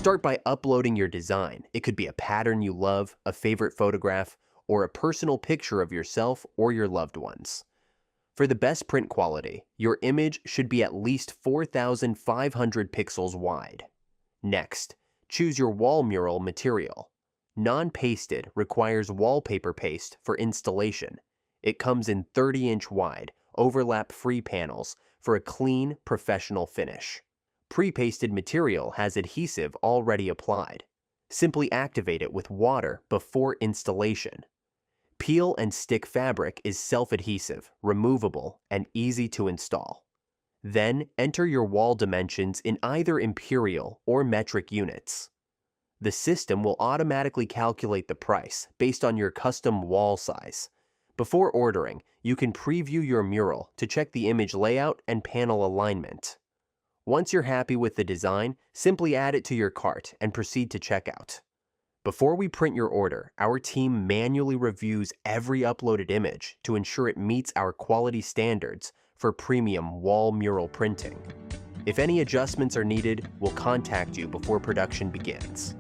Start by uploading your design. It could be a pattern you love, a favorite photograph, or a personal picture of yourself or your loved ones. For the best print quality, your image should be at least 4,500 pixels wide. Next, choose your wall mural material. Non-pasted requires wallpaper paste for installation. It comes in 30-inch wide, overlap-free panels for a clean, professional finish. Pre-pasted material has adhesive already applied. Simply activate it with water before installation. Peel and stick fabric is self-adhesive, removable, and easy to install. Then enter your wall dimensions in either imperial or metric units. The system will automatically calculate the price based on your custom wall size. Before ordering, you can preview your mural to check the image layout and panel alignment. Once you're happy with the design, simply add it to your cart and proceed to checkout. Before we print your order, our team manually reviews every uploaded image to ensure it meets our quality standards for premium wall mural printing. If any adjustments are needed, we'll contact you before production begins.